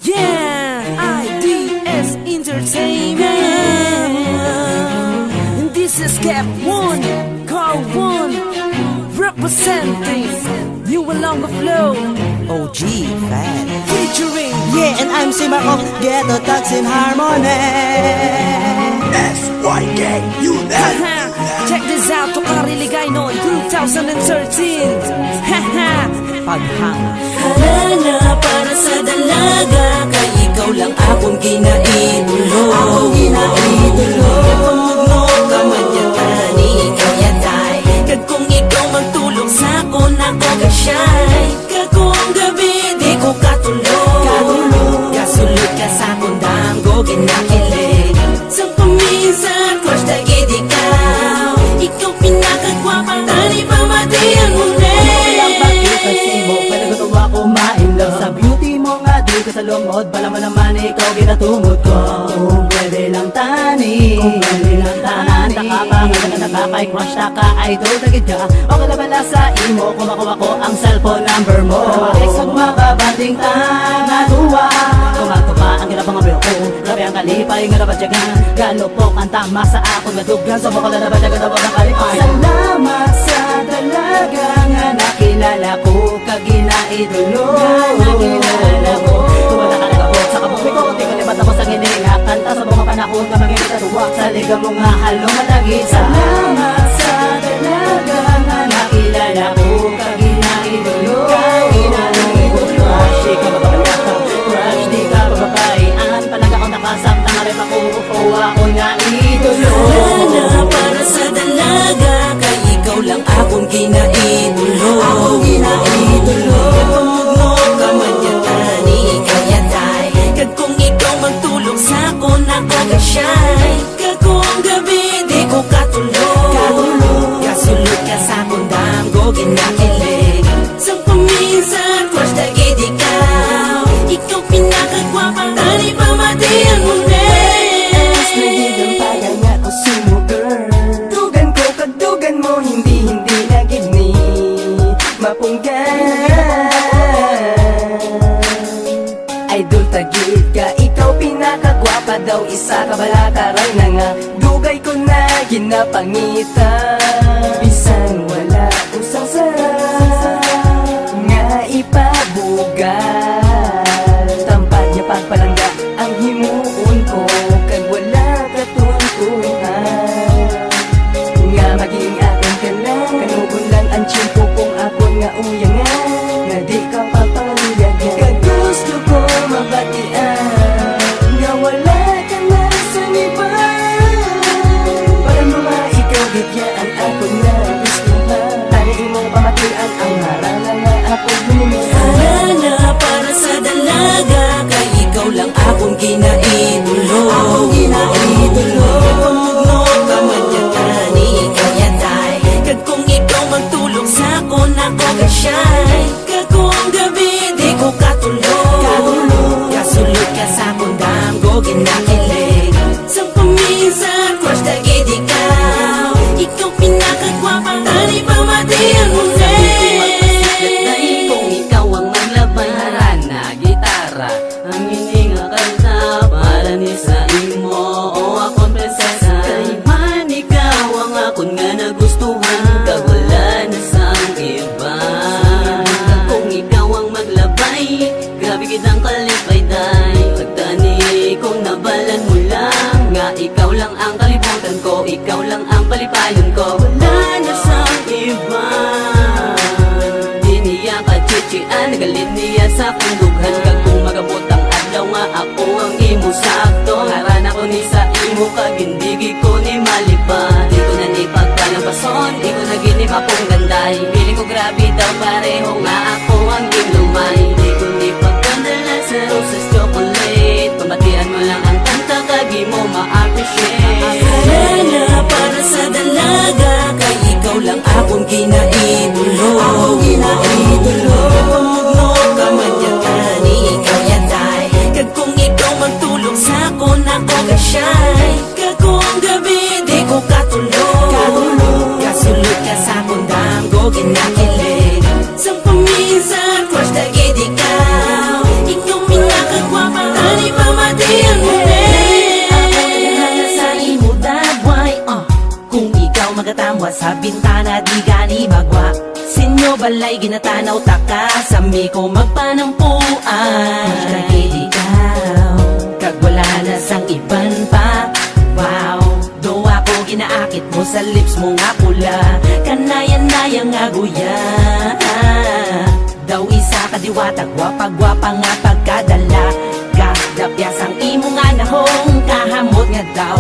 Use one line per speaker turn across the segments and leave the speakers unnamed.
Yeah, IDS Entertainment. This is Cap One, Car One, representing you along the flow.
OG Fat.
Featuring
Yeah, and I'm Simar of Ghetto Thugs in Harmony.
SYK, you that.
Check this out, to Kariligay noon 2013. Haha, paghanga.
Halala para sa dalaga, kay ikaw lang akong ginaidolo. Pamugno ka manyatani, ikaw yaday. Kag kung ikaw magtulong sa akon, ako kasyay. Kag kung gabi, di ko katulog. Kasulod ka sa akong damgo, ginakilig. Sa paminsan, crush dagid ikaw. Ikaw pinakagwapa, tani pa matiyan mo
Bakit kasi mo, pinagagawa ko ma-inlove sa beauty mo nga, di ko sa lumod. Bala mo naman ikaw ginatumod ko. Kung pwede lang tani, Taka pa, kay crush na ka, idol tagid ka. O kalabala sa imo, kumakuha ko ang cellphone number mo. Text mo makabanding time, natuwa. Kumato pa ang ginabang abil ko, grabe ang kalipay, nga nabadyagan. Galupok ang tama sa ako, nadugan sa bukala na badyagan na baka kalipay. Salamat sa dalaga nga nakilala ko, kaginaidolo. Tumala ka nagabot sa kabuhi ko, di ko libat ako sa gininga. Kanta sa mga panahon ka magigitaruwa, sa liga mo nga halong malagi. Salamat sa dalaga nga nakilala ko, kaginaidolo. Crush, di ka mababalaka, crush, di ka mababayan. Palag ako nakasamtang nga rin ako, ako nga idolo.
Halala para sa dalaga, kay ikaw lang akong ginaidolo. Pamugno ka manyatani, ikaw yaday. Kag kung ikaw magtulong sa akon, ako kasyay. Kag kung gabi, di ko katulog. Kasulod ka sa akong damgo, ginakilig. Sa paminsan, crush dagid ikaw. Ikaw pinakagwapa, tani pa matiyan mo
Nagigampagan nga ko sumo girl. Dugan ko kadugan mo, hindi nagibni mapunggan. Idol tagid ka, ikaw pinakagwapa daw. Isa ka balakaray na nga, dugay ko na ginapangita. Bisan wala usang sarap nga ipabugal. Tampad niya pagpalangga ang himuon ko, kag wala katuntuhan. Nga maging akin ka lang, kanugulan ang tiyempo kung akon nga uyangan. Na di ka papayagan, kag gusto ko mabatian. Nga wala ka na sa iba, para mga ikaw bigyan ako na gustuhan. Tani imong pamatian ang harana nga ako gumihan.
Halala para sa dalaga, kay ikaw lang akong ginaidolo. Pamugno ka manyatani, ikaw yaday. Kag kung ikaw magtulong sa akon, ako kasyay. Kag kung gabi, di ko katulog. Kasulod ka sa akong damgo, ginakilig. Sa paminsan, crush dagid ikaw. Ikaw pinakagwapa, tani pa matiyan mo
Kung ikaw ang maglabay, harana, gitara, ang hininga kanta, para ni sa imo, o akong prinsesa. Kay man ikaw ang akon nga nagustuhan, kag wala na sang iba. Kung ikaw ang maglabay, grabe kitang kalipay day. Pagtani kung nabalan mo lang, nga ikaw lang ang kalibutan ko, ikaw lang ang palipayon ko. Wala na sang iba. Chichian, nagalit niya sa kundughan. Kag kung magabot ang adlaw nga ako ang imo sakto. Harana ko ni sa imo, kagindigi ko ni malipan. Di ko na ni pagpalampason, di ko na ginim akong ganday. Piling ko grabe daw pareho nga ako ang ginlumay. Di ko ni pagkandala sa roses chocolate. Pambatian mo lang ang kanta, kagi mo ma-appreciate.
Halala para sa dalaga, kay ikaw lang akong ginaidolo. Pamugno ka manyatani, ikaw yaday. Kag kung ikaw magtulong sa akon, ako kasyay. Kag kung gabi, di ko katulog. Kasulod ka sa akong damgo, ginakilig. Sa paminsan, crush dagid ikaw. Ikaw pinakagwapa, Awa sa bintana di gani bagwa Sinyo balay ginatanaw taka Sami ko magpanampuan Kagid ikaw Kag wala na sang iban pa Wow Do ako ginaakit mo sa lips mo nga pula Kanayan-nayang nga guya Daw isa ka diwata Gwapa-gwapa nga pagkadala Kadapyas ang imo nga nahong Kahamot nga daw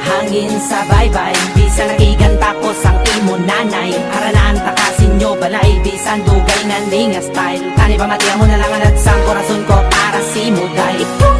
Hangin sa baybay Bisan nakiganta ko sang imo nanay Haranan takasin nyo balay Bisan dugay nga nga style Tani pa matiya mo na lang ang nagsang korason ko Para si Muday